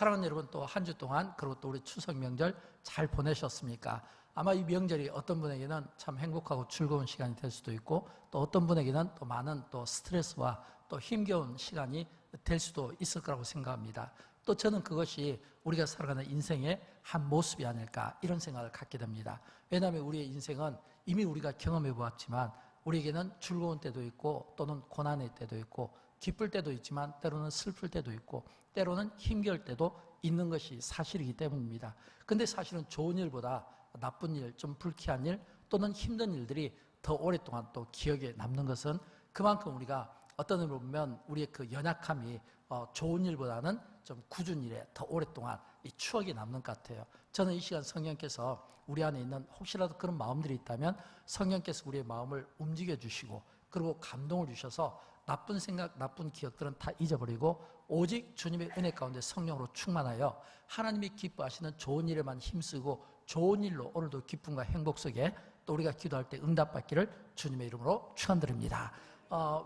사랑하는 여러분, 또 한 주 동안 그리고 또 우리 추석 명절 잘 보내셨습니까? 아마 이 명절이 어떤 분에게는 참 행복하고 즐거운 시간이 될 수도 있고, 또 어떤 분에게는 또 많은 또 스트레스와 또 힘겨운 시간이 될 수도 있을 거라고 생각합니다. 또 저는 그것이 우리가 살아가는 인생의 한 모습이 아닐까, 이런 생각을 갖게 됩니다. 왜냐하면 우리의 인생은 이미 우리가 경험해 보았지만 우리에게는 즐거운 때도 있고 또는 고난의 때도 있고 기쁠 때도 있지만 때로는 슬플 때도 있고 때로는 힘겨울 때도 있는 것이 사실이기 때문입니다. 근데 사실은 좋은 일보다 나쁜 일, 좀 불쾌한 일 또는 힘든 일들이 더 오랫동안 또 기억에 남는 것은 그만큼 우리가 어떤 의미로 보면 우리의 그 연약함이 좋은 일보다는 좀 굳은 일에 더 오랫동안 이 추억이 남는 것 같아요. 저는 이 시간 성령께서 우리 안에 있는 혹시라도 그런 마음들이 있다면 성령께서 우리의 마음을 움직여 주시고 그리고 감동을 주셔서 나쁜 생각, 나쁜 기억들은 다 잊어버리고 오직 주님의 은혜 가운데 성령으로 충만하여 하나님이 기뻐하시는 좋은 일에만 힘쓰고 좋은 일로 오늘도 기쁨과 행복 속에 또 우리가 기도할 때 응답받기를 주님의 이름으로 축원드립니다.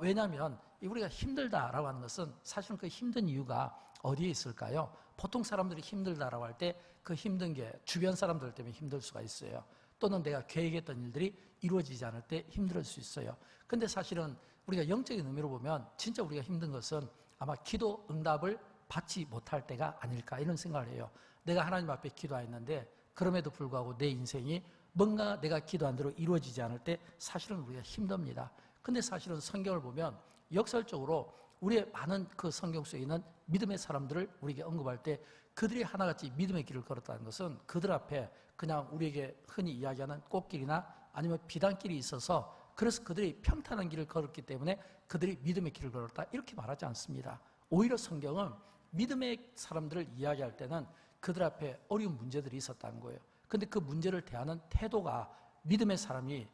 왜냐하면 우리가 힘들다라고 하는 것은 사실은 그 힘든 이유가 어디에 있을까요? 보통 사람들이 힘들다라고 할 때 그 힘든 게 주변 사람들 때문에 힘들 수가 있어요. 또는 내가 계획했던 일들이 이루어지지 않을 때 힘들 수 있어요. 근데 사실은 우리가 영적인 의미로 보면 진짜 우리가 힘든 것은 아마 기도 응답을 받지 못할 때가 아닐까, 이런 생각을 해요. 내가 하나님 앞에 기도했는데 그럼에도 불구하고 내 인생이 뭔가 내가 기도한 대로 이루어지지 않을 때 사실은 우리가 힘듭니다. 근데 사실은 성경을 보면 역설적으로 우리의 많은 그 성경 속에 있는 믿음의 사람들을 우리에게 언급할 때 그들이 하나같이 믿음의 길을 걸었다는 것은 그들 앞에 그냥 우리에게 흔히 이야기하는 꽃길이나 아니면 비단길이 있어서 그래서 그들이 평탄한 길을 걸었기 때문에 그들이 믿음의 길을 걸었다, 이렇게 말하지 않습니다. 오히려 성경은 믿음의 사람들을 이야기할 때는 그들 앞에 어려운 문제들이 있었다는 거예요. 근데 그 문제를 대하는 태도가 믿음의 사람이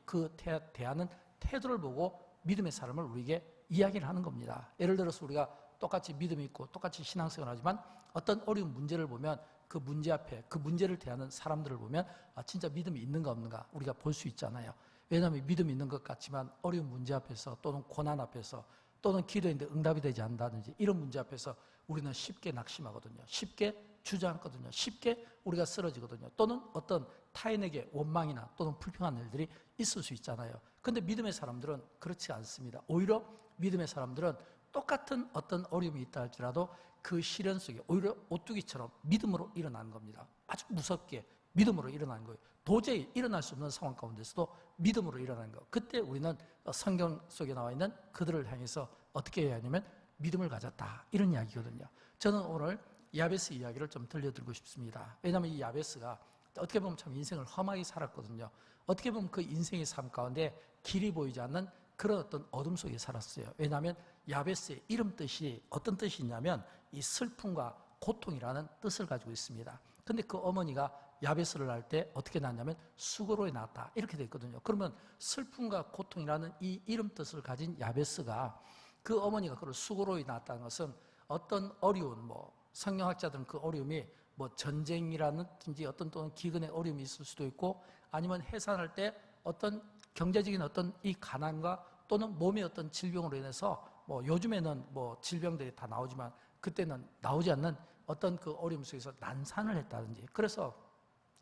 그 대하는 태도를 보고 믿음의 사람을 우리에게 이야기를 하는 겁니다. 예를 들어서 우리가 똑같이 믿음이 있고 똑같이 신앙생활을 하지만 어떤 어려운 문제를 보면 그 문제 앞에 그 문제를 대하는 사람들을 보면 진짜 믿음이 있는가 없는가 우리가 볼 수 있잖아요. 왜냐하면 믿음이 있는 것 같지만 어려운 문제 앞에서 또는 고난 앞에서 또는 기도했는데 응답이 되지 않는다든지 이런 문제 앞에서 우리는 쉽게 낙심하거든요. 쉽게 주저앉거든요. 쉽게 우리가 쓰러지거든요. 또는 어떤 타인에게 원망이나 또는 불평한 일들이 있을 수 있잖아요. 그런데 믿음의 사람들은 그렇지 않습니다. 오히려 믿음의 사람들은 똑같은 어떤 어려움이 있다 할지라도 그 시련 속에 오히려 오뚜기처럼 믿음으로 일어나는 겁니다. 아주 무섭게 믿음으로 일어나는 거예요. 도저히 일어날 수 없는 상황 가운데서도 믿음으로 일어나는 거. 그때 우리는 성경 속에 나와 있는 그들을 향해서 어떻게 해야 하냐면 믿음을 가졌다, 이런 이야기거든요. 저는 오늘 야베스 이야기를 좀 들려드리고 싶습니다. 왜냐하면 이 야베스가 어떻게 보면 참 인생을 험하게 살았거든요. 어떻게 보면 그 인생의 삶 가운데 길이 보이지 않는 그런 어떤 어둠 속에 살았어요. 왜냐하면 야베스의 이름 뜻이 어떤 뜻이 있냐면 이 슬픔과 고통이라는 뜻을 가지고 있습니다. 근데 그 어머니가 야베스를 낳을 때 어떻게 낳냐면 수고로에 낳았다, 이렇게 되어 있거든요. 그러면 슬픔과 고통이라는 이 이름 뜻을 가진 야베스가 그 어머니가 그걸 수고로에 낳았다는 것은 어떤 어려운 성경학자들은 그 어려움이 전쟁이라든지 어떤 또는 기근의 어려움이 있을 수도 있고 아니면 해산할 때 어떤 경제적인 어떤 이 가난과 또는 몸의 어떤 질병으로 인해서 요즘에는 질병들이 다 나오지만 그때는 나오지 않는 어떤 그 어려움 속에서 난산을 했다든지 그래서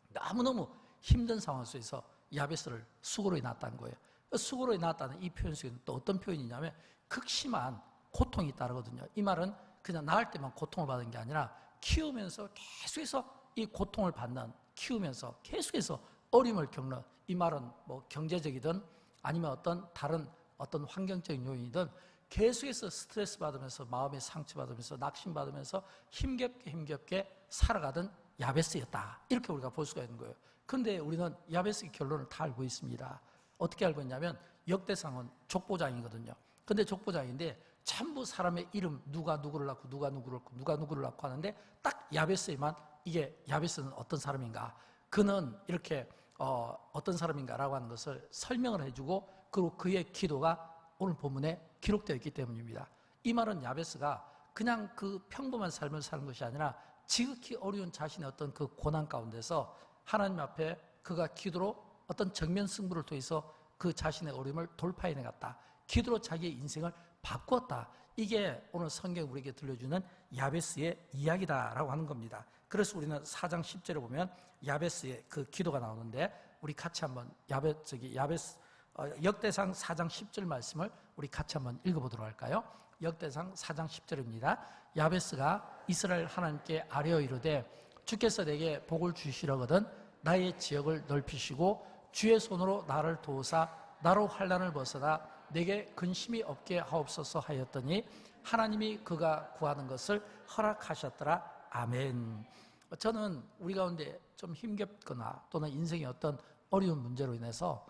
너무너무 힘든 상황 속에서 야베스를 수고로에 낳았다는 거예요. 수고로에 낳았다는 이 표현 속에는 또 어떤 표현이냐면 극심한 고통이 따르거든요. 이 말은 그냥 낳을 때만 고통을 받은 게 아니라 키우면서 계속해서 이 고통을 받는, 키우면서 계속해서 어려움을 겪는, 이 말은 경제적이든 아니면 어떤 다른 어떤 환경적인 요인이든 계속해서 스트레스 받으면서 마음에 상처받으면서 낙심받으면서 힘겹게 살아가던 야베스였다, 이렇게 우리가 볼 수가 있는 거예요. 그런데 우리는 야베스의 결론을 다 알고 있습니다. 어떻게 알고 있냐면 역대상은 족보장이거든요. 근데 족보장인데 전부 사람의 이름, 누가 누구를 낳고 누가 누구를 낳고 하는데 딱 야베스에만 이게 야베스는 어떤 사람인가, 그는 이렇게 어떤 사람인가라고 하는 것을 설명을 해주고 그리고 그의 기도가 오늘 본문에 기록되어 있기 때문입니다. 이 말은 야베스가 그냥 그 평범한 삶을 사는 것이 아니라 지극히 어려운 자신의 어떤 그 고난 가운데서 하나님 앞에 그가 기도로 어떤 정면 승부를 통해서 그 자신의 어려움을 돌파해 내갔다, 기도로 자기의 인생을 바꾸었다, 이게 오늘 성경 우리에게 들려주는 야베스의 이야기다라고 하는 겁니다. 그래서 우리는 4장 10절에 보면 야베스의 그 기도가 나오는데, 우리 같이 한번 역대상 4장 10절 말씀을 우리 같이 한번 읽어보도록 할까요? 역대상 4장 10절입니다. 야베스가 이스라엘 하나님께 아뢰어 이르되 주께서 내게 복을 주시려거든 나의 지역을 넓히시고 주의 손으로 나를 도우사 나로 환난을 벗어나 내게 근심이 없게 하옵소서 하였더니 하나님이 그가 구하는 것을 허락하셨더라. 아멘. 저는 우리 가운데 좀 힘겹거나 또는 인생의 어떤 어려운 문제로 인해서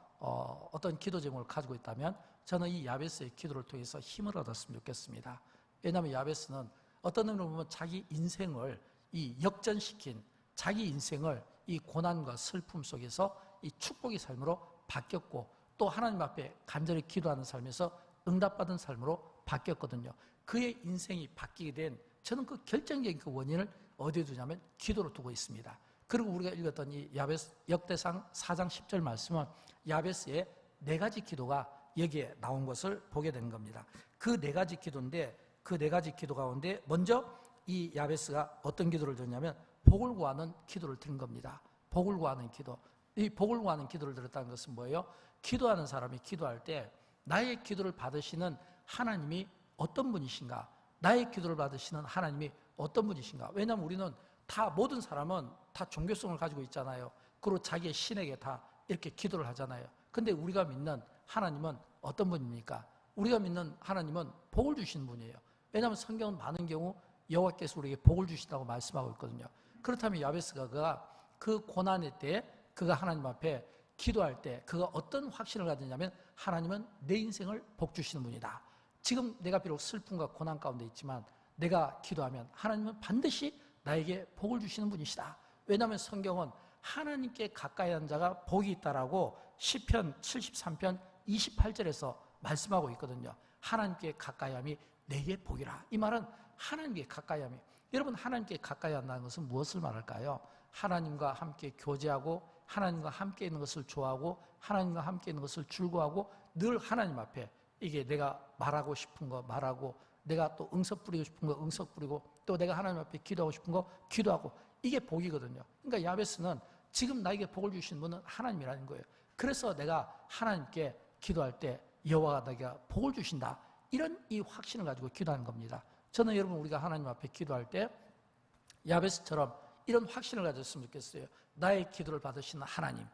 어떤 기도 제목을 가지고 있다면 저는 이 야베스의 기도를 통해서 힘을 얻었으면 좋겠습니다. 왜냐하면 야베스는 어떤 의미로 보면 자기 인생을 이 역전시킨, 자기 인생을 이 고난과 슬픔 속에서 이 축복의 삶으로 바뀌었고, 또 하나님 앞에 간절히 기도하는 삶에서 응답받은 삶으로 바뀌었거든요. 그의 인생이 바뀌게 된 저는 그 결정적인 그 원인을 어디에 두냐면 기도로 두고 있습니다. 그리고 우리가 읽었던 이 야베스 역대상 4장 10절 말씀은 야베스의 4가지 기도가 여기에 나온 것을 보게 된 겁니다. 그 4가지 기도인데, 그 4가지 기도 가운데 먼저 이 야베스가 어떤 기도를 드렸냐면 복을 구하는 기도를 드린 겁니다. 복을 구하는 기도. 이 복을 구하는 기도를 드렸다는 것은 뭐예요? 기도하는 사람이 기도할 때 나의 기도를 받으시는 하나님이 어떤 분이신가? 나의 기도를 받으시는 하나님이 어떤 분이신가? 왜냐하면 우리는 다, 모든 사람은 다 종교성을 가지고 있잖아요. 그리고 자기의 신에게 다 이렇게 기도를 하잖아요. 근데 우리가 믿는 하나님은 어떤 분입니까? 우리가 믿는 하나님은 복을 주시는 분이에요. 왜냐하면 성경은 많은 경우 여호와께서 우리에게 복을 주신다고 말씀하고 있거든요. 그렇다면 야베스가 그 고난의 때 그가 하나님 앞에 기도할 때 그가 어떤 확신을 가졌냐면 하나님은 내 인생을 복 주시는 분이다. 지금 내가 비록 슬픔과 고난 가운데 있지만 내가 기도하면 하나님은 반드시 나에게 복을 주시는 분이시다. 왜냐하면 성경은 하나님께 가까이 한 자가 복이 있다라고 시편 73편 28절에서 말씀하고 있거든요. 하나님께 가까이함이 내게 복이라. 이 말은 하나님께 가까이함이, 여러분 하나님께 가까이 한다는 것은 무엇을 말할까요? 하나님과 함께 교제하고 하나님과 함께 있는 것을 좋아하고 하나님과 함께 있는 것을 즐거워하고 늘 하나님 앞에 이게 내가 말하고 싶은 거 말하고 내가 또 응석 부리고 싶은 거 응석 부리고 또 내가 하나님 앞에 기도하고 싶은 거 기도하고, 이게 복이거든요. 그러니까 야베스는 지금 나에게 복을 주시는 분은 하나님이라는 거예요. 그래서 내가 하나님께 기도할 때 여호와가 내게 복을 주신다, 이런 이 확신을 가지고 기도하는 겁니다. 저는 여러분 우리가 하나님 앞에 기도할 때 야베스처럼 이런 확신을 가졌으면 좋겠어요. 나의 기도를 받으시는 하나님,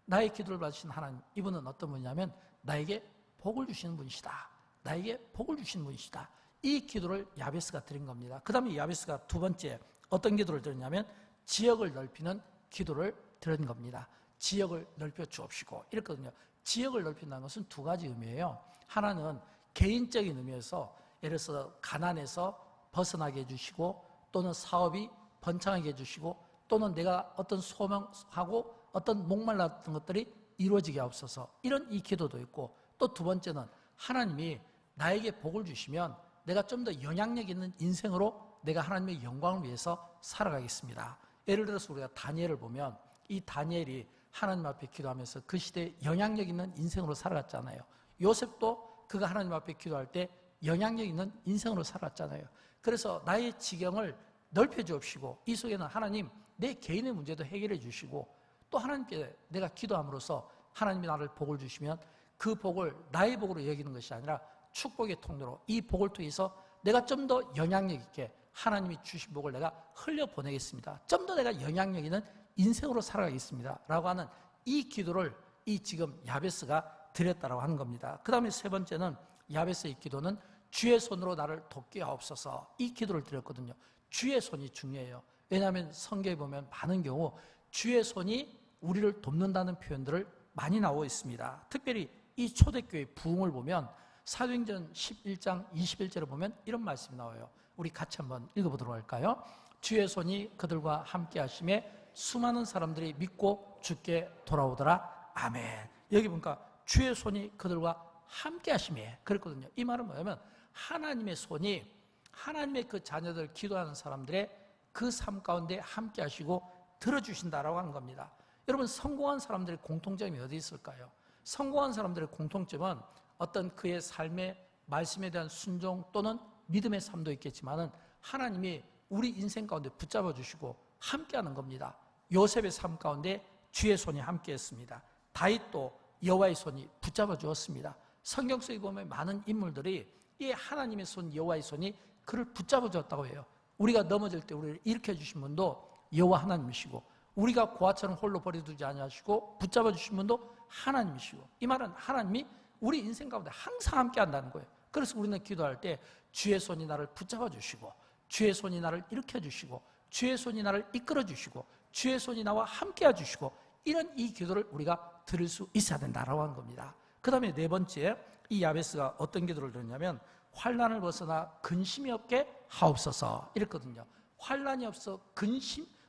나의 기도를 받으시는 하나님, 이분은 어떤 분이냐면 나에게 복을 주시는 분이시다. 나에게 복을 주시는 분이시다. 이 기도를 야베스가 드린 겁니다. 그 다음에 야베스가 두 번째 어떤 기도를 드렸냐면 지역을 넓히는 기도를 드린 겁니다. 지역을 넓혀 주옵시고 이랬거든요. 지역을 넓힌다는 것은 2가지 의미예요. 하나는 개인적인 의미에서, 예를 들어서 가난에서 벗어나게 해주시고 또는 사업이 번창하게 해주시고 또는 내가 어떤 소명하고 어떤 목말랐던 것들이 이루어지게 하옵소서, 이런 이 기도도 있고, 또 2번째는 하나님이 나에게 복을 주시면 내가 좀 더 영향력 있는 인생으로 내가 하나님의 영광을 위해서 살아가겠습니다. 예를 들어서 우리가 다니엘을 보면 이 다니엘이 하나님 앞에 기도하면서 그 시대에 영향력 있는 인생으로 살아갔잖아요. 요셉도 그가 하나님 앞에 기도할 때 영향력 있는 인생으로 살았잖아요. 그래서 나의 지경을 넓혀 주옵시고 이 속에는 하나님 내 개인의 문제도 해결해 주시고 또 하나님께 내가 기도함으로써 하나님이 나를 복을 주시면 그 복을 나의 복으로 여기는 것이 아니라 축복의 통로로 이 복을 통해서 내가 좀 더 영향력 있게 하나님이 주신 복을 내가 흘려보내겠습니다. 좀 더 내가 영향력 있는 인생으로 살아가겠습니다 라고 하는 이 기도를 이 지금 야베스가 드렸다라고 하는 겁니다. 그 다음에 3번째는 야베스의 기도는 주의 손으로 나를 돕게 하옵소서, 이 기도를 드렸거든요. 주의 손이 중요해요. 왜냐하면 성경에 보면 많은 경우 주의 손이 우리를 돕는다는 표현들을 많이 나오고 있습니다. 특별히 이 초대교회 부흥을 보면 사도행전 11장 21절에 보면 이런 말씀이 나와요. 우리 같이 한번 읽어보도록 할까요? 주의 손이 그들과 함께 하심에 수많은 사람들이 믿고 주께 돌아오더라. 아멘. 여기 보니까 주의 손이 그들과 함께 하심에 그랬거든요. 이 말은 뭐냐면 하나님의 손이 하나님의 그 자녀들 기도하는 사람들의 그 삶 가운데 함께 하시고 들어주신다라고 하는 겁니다. 여러분 성공한 사람들의 공통점이 어디 있을까요? 성공한 사람들의 공통점은 어떤 그의 삶의 말씀에 대한 순종 또는 믿음의 삶도 있겠지만은 하나님이 우리 인생 가운데 붙잡아 주시고 함께하는 겁니다. 요셉의 삶 가운데 주의 손이 함께했습니다. 다윗도 여호와의 손이 붙잡아 주었습니다. 성경 속에 보면 많은 인물들이 이 하나님의 손, 여호와의 손이 그를 붙잡아 주었다고 해요. 우리가 넘어질 때 우리를 일으켜 주신 분도 여호와 하나님이시고, 우리가 고아처럼 홀로 버려두지 아니하시고 붙잡아 주신 분도 하나님이시고, 이 말은 하나님이 우리 인생 가운데 항상 함께 한다는 거예요. 그래서 우리는 기도할 때 주의 손이 나를 붙잡아 주시고, 주의 손이 나를 일으켜 주시고, 주의 손이 나를 이끌어 주시고, 주의 손이 나와 함께 해주시고, 이런 이 기도를 우리가 드릴 수 있어야 된다라고 하는 겁니다. 그 다음에 네 번째, 이 야베스가 어떤 기도를 드렸냐면 환난을 벗어나 근심이 없게 하옵소서 이랬거든요. 환난이 없어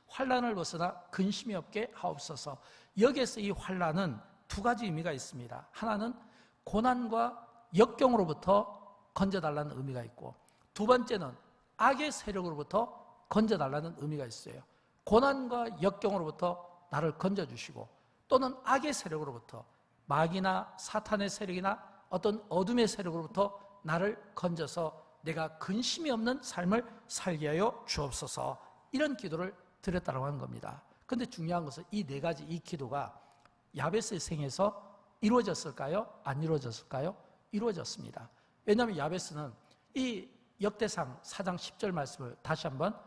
환난을 벗어나 근심이 없게 하옵소서. 여기에서 이 환난은 두 가지 의미가 있습니다. 하나는 고난과 역경으로부터 건져달라는 의미가 있고, 두 번째는 악의 세력으로부터 건져달라는 의미가 있어요. 고난과 역경으로부터 나를 건져주시고, 또는 악의 세력으로부터, 마귀나 사탄의 세력이나 어떤 어둠의 세력으로부터 나를 건져서 내가 근심이 없는 삶을 살게 하여 주옵소서, 이런 기도를 드렸다고 하는 겁니다. 그런데 중요한 것은 이 네 가지 이 기도가 야베스의 생에서 이루어졌을까요? 안 이루어졌을까요? 이루어졌습니다. 왜냐하면 야베스는 이 역대상 4장 10절 말씀을 다시 한번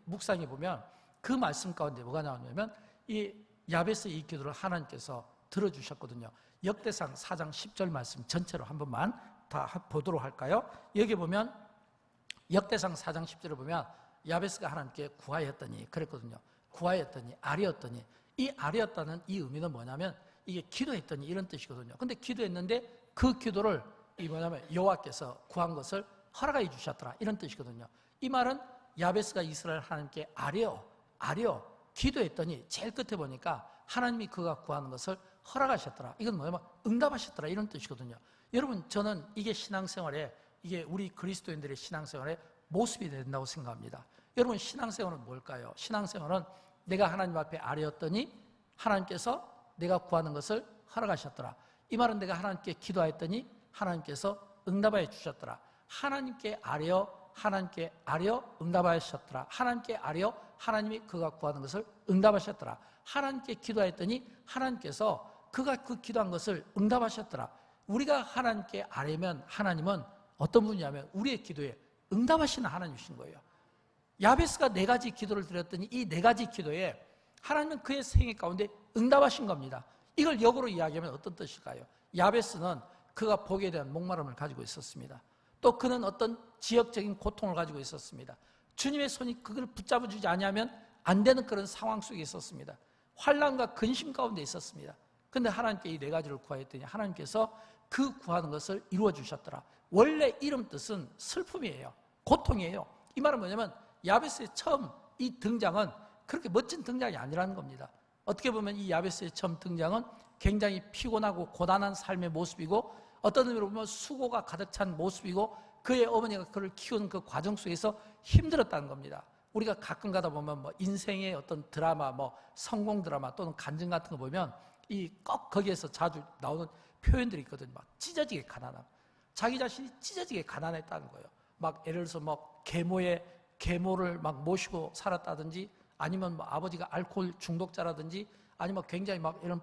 묵상해 보면 그 말씀 가운데 뭐가 나오냐면 이 야베스의 이 기도를 하나님께서 들어주셨거든요. 역대상 4장 10절 말씀 전체로 한 번만 다 보도록 할까요? 여기 보면 역대상 4장 10절을 보면 야베스가 하나님께 구하였더니 그랬거든요. 구하였더니 아뢰었더니, 이 아뢰었다는 이 의미는 뭐냐면 이게 기도했더니 이런 뜻이거든요. 근데 기도했는데 그 기도를 이 뭐냐면 여호와께서 구한 것을 허락해 주셨더라, 이런 뜻이거든요. 이 말은 야베스가 이스라엘 하나님께 아뢰어 기도했더니 제일 끝에 보니까 하나님이 그가 구하는 것을 허락하셨더라. 이건 뭐냐면 응답하셨더라, 이런 뜻이거든요. 여러분, 저는 이게 신앙생활에, 이게 우리 그리스도인들의 신앙생활에 모습이 된다고 생각합니다. 여러분, 신앙생활은 뭘까요? 신앙생활은 내가 하나님 앞에 아뢰었더니 하나님께서 내가 구하는 것을 허락하셨더라. 이 말은 내가 하나님께 기도하였더니 하나님께서 응답하여 주셨더라. 하나님께 아뢰어 응답하셨더라. 하나님께 아뢰어 하나님이 그가 구하는 것을 응답하셨더라. 하나님께 기도하였더니 하나님께서 그가 그 기도한 것을 응답하셨더라. 우리가 하나님께 아뢰면 하나님은 어떤 분이냐면 우리의 기도에 응답하시는 하나님이신 거예요. 야베스가 네 가지 기도를 드렸더니 이 네 가지 기도에 하나님은 그의 생애 가운데 응답하신 겁니다. 이걸 역으로 이야기하면 어떤 뜻일까요? 야베스는 그가 복에 대한 목마름을 가지고 있었습니다. 또 그는 어떤 지역적인 고통을 가지고 있었습니다. 주님의 손이 그걸 붙잡아 주지 않으면 안 되는 그런 상황 속에 있었습니다. 환난과 근심 가운데 있었습니다. 그런데 하나님께 이 네 가지를 구하였더니 하나님께서 그 구하는 것을 이루어 주셨더라. 원래 이름 뜻은 슬픔이에요. 고통이에요. 이 말은 뭐냐면 야베스의 처음 이 등장은 그렇게 멋진 등장이 아니라는 겁니다. 어떻게 보면 이 야베스의 처음 등장은 굉장히 피곤하고 고단한 삶의 모습이고, 어떤 의미로 보면 수고가 가득 찬 모습이고, 그의 어머니가 그를 키우는 그 과정 속에서 힘들었다는 겁니다. 우리가 가끔 가다 보면 뭐 인생의 어떤 드라마, 뭐 성공 드라마 또는 간증 같은 거 보면 이 꼭 거기에서 자주 나오는 표현들이 있거든요. 막 찢어지게 가난함. 자기 자신이 찢어지게 가난했다는 거예요. 막 예를 들어서 뭐 계모를 막 모시고 살았다든지, 아니면 뭐 아버지가 알코올 중독자라든지, 아니면 굉장히 막 이런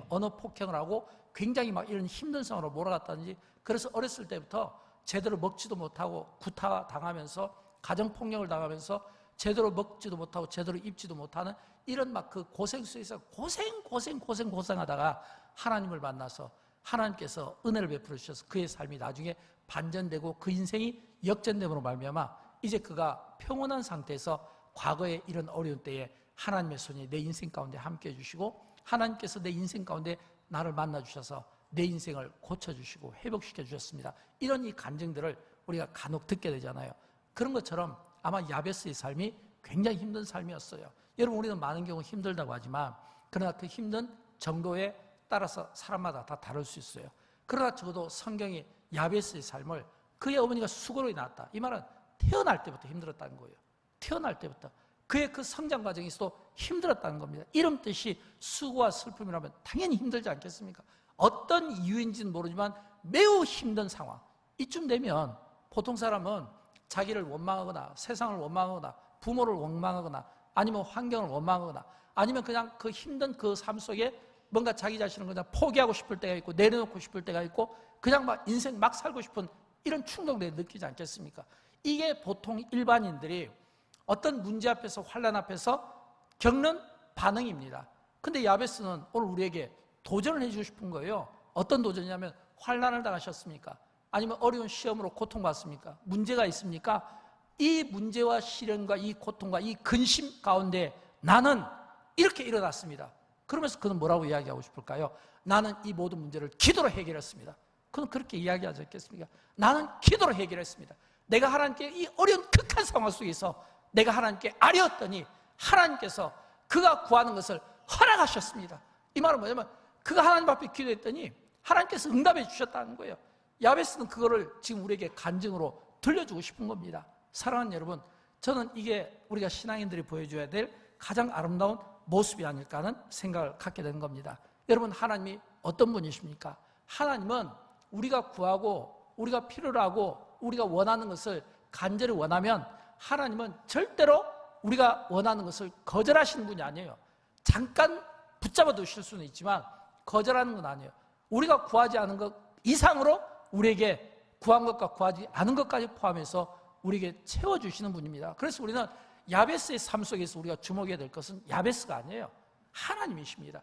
언어 폭행을 하고 굉장히 막 이런 힘든 상황으로 몰아갔다든지, 그래서 어렸을 때부터 제대로 먹지도 못하고 구타 당하면서 가정폭력을 당하면서 제대로 먹지도 못하고 제대로 입지도 못하는 이런 막 그 고생 속에서 고생하다가 하나님을 만나서 하나님께서 은혜를 베풀어 주셔서 그의 삶이 나중에 반전되고 그 인생이 역전됨으로 말미암아 이제 그가 평온한 상태에서 과거의 이런 어려운 때에 하나님의 손이 내 인생 가운데 함께 해주시고, 하나님께서 내 인생 가운데 나를 만나 주셔서 내 인생을 고쳐주시고 회복시켜 주셨습니다. 이런 이 간증들을 우리가 간혹 듣게 되잖아요. 그런 것처럼 아마 야베스의 삶이 굉장히 힘든 삶이었어요. 여러분, 우리는 많은 경우 힘들다고 하지만 그러나 그 힘든 정도에 따라서 사람마다 다 다를 수 있어요. 그러나 적어도 성경이 야베스의 삶을 그의 어머니가 수고로 낳았다, 이 말은 태어날 때부터 힘들었다는 거예요. 태어날 때부터 그의 그 성장 과정에서도 힘들었다는 겁니다. 이런 뜻이 수고와 슬픔이라면 당연히 힘들지 않겠습니까? 어떤 이유인지는 모르지만 매우 힘든 상황, 이쯤 되면 보통 사람은 자기를 원망하거나 세상을 원망하거나 부모를 원망하거나 아니면 환경을 원망하거나 아니면 그냥 그 힘든 그 삶 속에 뭔가 자기 자신을 그냥 포기하고 싶을 때가 있고 내려놓고 싶을 때가 있고 그냥 막 인생 막 살고 싶은 이런 충동들을 느끼지 않겠습니까? 이게 보통 일반인들이 어떤 문제 앞에서 환난 앞에서 겪는 반응입니다. 근데 야베스는 오늘 우리에게 도전을 해주고 싶은 거예요. 어떤 도전이냐면 환난을 당하셨습니까? 아니면 어려운 시험으로 고통받습니까? 문제가 있습니까? 이 문제와 시련과 이 고통과 이 근심 가운데 나는 이렇게 일어났습니다. 그러면서 그는 뭐라고 이야기하고 싶을까요? 나는 이 모든 문제를 기도로 해결했습니다. 그는 그렇게 이야기하지 않겠습니까? 나는 기도로 해결했습니다. 내가 하나님께 이 어려운 극한 상황 속에서 내가 하나님께 아뢰었더니 하나님께서 그가 구하는 것을 허락하셨습니다. 이 말은 뭐냐면 그가 하나님 앞에 기도했더니 하나님께서 응답해 주셨다는 거예요. 야베스는 그거를 지금 우리에게 간증으로 들려주고 싶은 겁니다. 사랑하는 여러분, 저는 이게 우리가 신앙인들이 보여줘야 될 가장 아름다운 모습이 아닐까 하는 생각을 갖게 되는 겁니다. 여러분, 하나님이 어떤 분이십니까? 하나님은 우리가 구하고 우리가 필요로 하고 우리가 원하는 것을 간절히 원하면 하나님은 절대로 우리가 원하는 것을 거절하시는 분이 아니에요. 잠깐 붙잡아 두실 수는 있지만 거절하는 건 아니에요. 우리가 구하지 않은 것 이상으로 우리에게 구한 것과 구하지 않은 것까지 포함해서 우리에게 채워주시는 분입니다. 그래서 우리는 야베스의 삶 속에서 우리가 주목해야 될 것은 야베스가 아니에요. 하나님이십니다.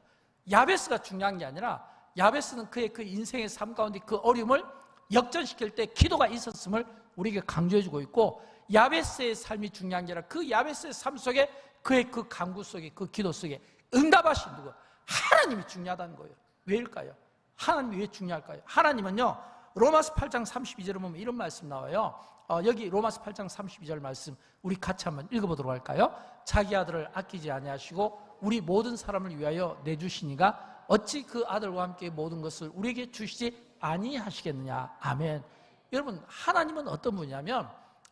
야베스가 중요한 게 아니라 야베스는 그의 그 인생의 삶 가운데 그 어려움을 역전시킬 때 기도가 있었음을 우리에게 강조해주고 있고, 야베스의 삶이 중요한 게 아니라 그 야베스의 삶 속에 그의 그 간구 속에 그 기도 속에 응답하신 누구? 하나님이 중요하다는 거예요. 왜일까요? 하나님이 왜 중요할까요? 하나님은요, 로마서 8장 32절에 보면 이런 말씀 나와요. 여기 로마서 8장 32절 말씀 우리 같이 한번 읽어보도록 할까요? 자기 아들을 아끼지 아니하시고 우리 모든 사람을 위하여 내주시니가 어찌 그 아들과 함께 모든 것을 우리에게 주시지 아니하시겠느냐. 아멘. 여러분, 하나님은 어떤 분이냐면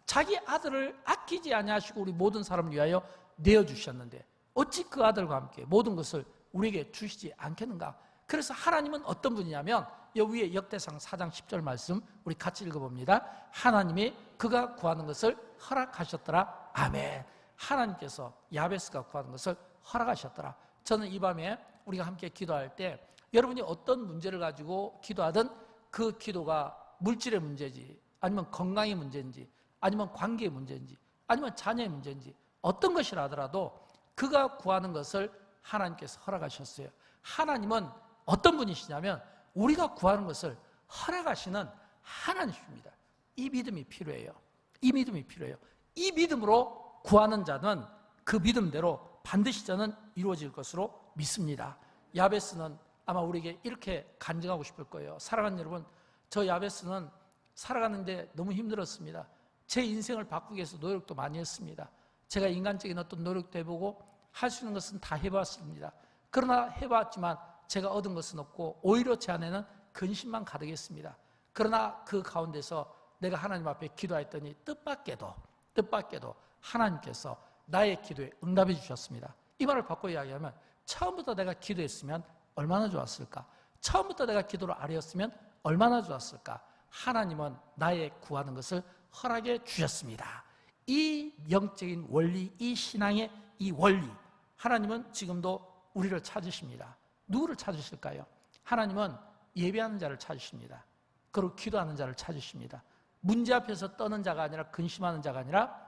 자기 아들을 아끼지 아니하시고 우리 모든 사람을 위하여 내어주셨는데 어찌 그 아들과 함께 모든 것을 우리에게 주시지 않겠는가. 그래서 하나님은 어떤 분이냐면 여기 위에 역대상 4장 10절 말씀 우리 같이 읽어봅니다. 하나님이 그가 구하는 것을 허락하셨더라. 아멘. 하나님께서 야베스가 구하는 것을 허락하셨더라. 저는 이 밤에 우리가 함께 기도할 때 여러분이 어떤 문제를 가지고 기도하든 그 기도가 물질의 문제지 아니면 건강의 문제인지 아니면 관계의 문제인지 아니면 자녀의 문제인지 어떤 것이라 하더라도 그가 구하는 것을 하나님께서 허락하셨어요. 하나님은 어떤 분이시냐면 우리가 구하는 것을 허락하시는 하나님이십니다. 이 믿음이 필요해요. 이 믿음이 필요해요. 이 믿음으로 구하는 자는 그 믿음대로 반드시 저는 이루어질 것으로 믿습니다. 야베스는 아마 우리에게 이렇게 간증하고 싶을 거예요. 사랑하는 여러분, 저 야베스는 살아가는데 너무 힘들었습니다. 제 인생을 바꾸기 위해서 노력도 많이 했습니다. 제가 인간적인 어떤 노력도 해보고 할 수 있는 것은 다 해봤습니다. 그러나 해봤지만 제가 얻은 것은 없고 오히려 제 안에는 근심만 가득했습니다. 그러나 그 가운데서 내가 하나님 앞에 기도했더니 뜻밖에도 하나님께서 나의 기도에 응답해 주셨습니다. 이 말을 바꿔 이야기하면 처음부터 내가 기도했으면 얼마나 좋았을까? 처음부터 내가 기도를 아뢰었으면 얼마나 좋았을까? 하나님은 나의 구하는 것을 허락해 주셨습니다. 이 영적인 원리, 이 신앙의 이 원리, 하나님은 지금도 우리를 찾으십니다. 누구를 찾으실까요? 하나님은 예배하는 자를 찾으십니다. 그리고 기도하는 자를 찾으십니다. 문제 앞에서 떠는 자가 아니라 근심하는 자가 아니라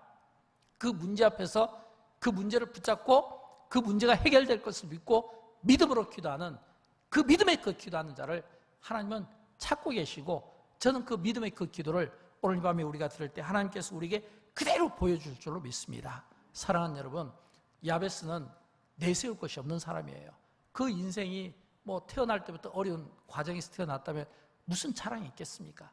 그 문제 앞에서 그 문제를 붙잡고 그 문제가 해결될 것을 믿고 믿음으로 기도하는 그 믿음의 그 기도하는 자를 하나님은 찾고 계시고, 저는 그 믿음의 그 기도를 오늘 밤에 우리가 들을 때 하나님께서 우리에게 그대로 보여줄 줄로 믿습니다. 사랑하는 여러분, 야베스는 내세울 것이 없는 사람이에요. 그 인생이 뭐 태어날 때부터 어려운 과정에서 태어났다면 무슨 자랑이 있겠습니까?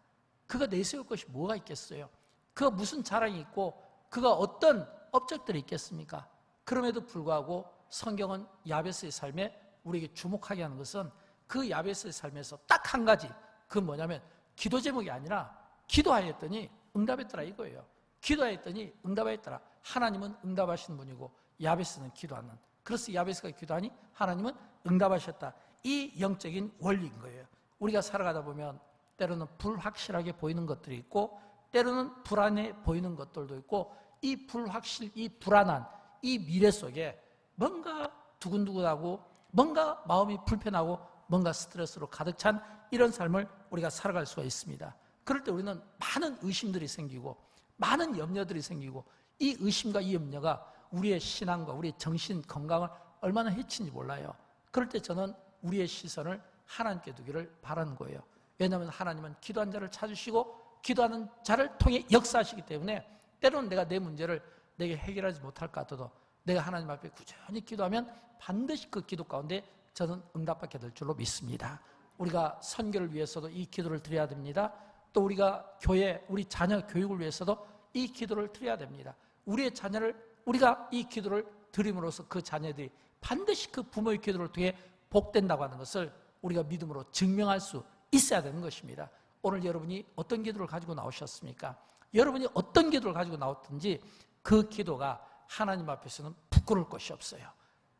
그가 내세울 것이 뭐가 있겠어요? 그가 무슨 자랑이 있고 그가 어떤 업적들이 있겠습니까? 그럼에도 불구하고 성경은 야베스의 삶에 우리에게 주목하게 하는 것은 그 야베스의 삶에서 딱 한 가지, 그건 뭐냐면 기도 제목이 아니라 기도하였더니 응답했더라 이거예요. 기도하였더니 응답하였더라. 하나님은 응답하시는 분이고 야베스는 기도하는, 그래서 야베스가 기도하니 하나님은 응답하셨다. 이 영적인 원리인 거예요. 우리가 살아가다 보면 때로는 불확실하게 보이는 것들이 있고 때로는 불안해 보이는 것들도 있고 이 불확실, 이 불안한 이 미래 속에 뭔가 두근두근하고 뭔가 마음이 불편하고 뭔가 스트레스로 가득 찬 이런 삶을 우리가 살아갈 수가 있습니다. 그럴 때 우리는 많은 의심들이 생기고 많은 염려들이 생기고 이 의심과 이 염려가 우리의 신앙과 우리의 정신 건강을 얼마나 해치는지 몰라요. 그럴 때 저는 우리의 시선을 하나님께 두기를 바라는 거예요. 왜냐하면 하나님은 기도한 자를 찾으시고 기도하는 자를 통해 역사하시기 때문에 때로는 내가 내 문제를 내게 해결하지 못할 것 같아도 내가 하나님 앞에 꾸준히 기도하면 반드시 그 기도 가운데 저는 응답받게 될 줄로 믿습니다. 우리가 선교를 위해서도 이 기도를 드려야 됩니다. 또 우리가 교회, 우리 자녀 교육을 위해서도 이 기도를 드려야 됩니다. 우리의 자녀를 우리가 이 기도를 드림으로써 그 자녀들이 반드시 그 부모의 기도를 통해 복된다고 하는 것을 우리가 믿음으로 증명할 수 있어야 되는 것입니다. 오늘 여러분이 어떤 기도를 가지고 나오셨습니까? 여러분이 어떤 기도를 가지고 나왔든지 그 기도가 하나님 앞에서는 부끄러울 것이 없어요.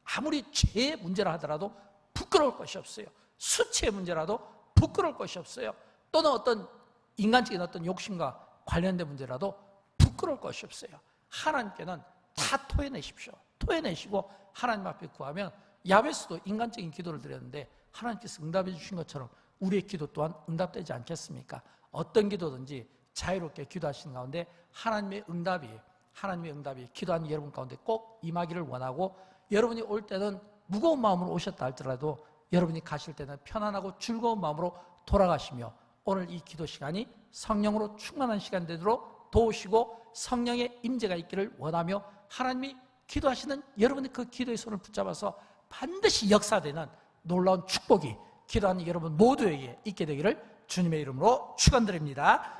아무리 죄의 문제라 하더라도 부끄러울 것이 없어요. 수치의 문제라도 부끄러울 것이 없어요. 또는 어떤 인간적인 어떤 욕심과 관련된 문제라도 부끄러울 것이 없어요. 하나님께는 다 토해내십시오. 토해내시고 하나님 앞에 구하면 야베스도 인간적인 기도를 드렸는데 하나님께서 응답해 주신 것처럼 우리의 기도 또한 응답되지 않겠습니까? 어떤 기도든지 자유롭게 기도하시는 가운데 하나님의 응답이 기도하는 여러분 가운데 꼭 임하기를 원하고, 여러분이 올 때는 무거운 마음으로 오셨다 할지라도 여러분이 가실 때는 편안하고 즐거운 마음으로 돌아가시며 오늘 이 기도 시간이 성령으로 충만한 시간 되도록 도우시고 성령의 임재가 있기를 원하며, 하나님이 기도하시는 여러분의 그 기도의 손을 붙잡아서 반드시 역사되는 놀라운 축복이 기도하는 여러분 모두에게 있게 되기를 주님의 이름으로 축원드립니다.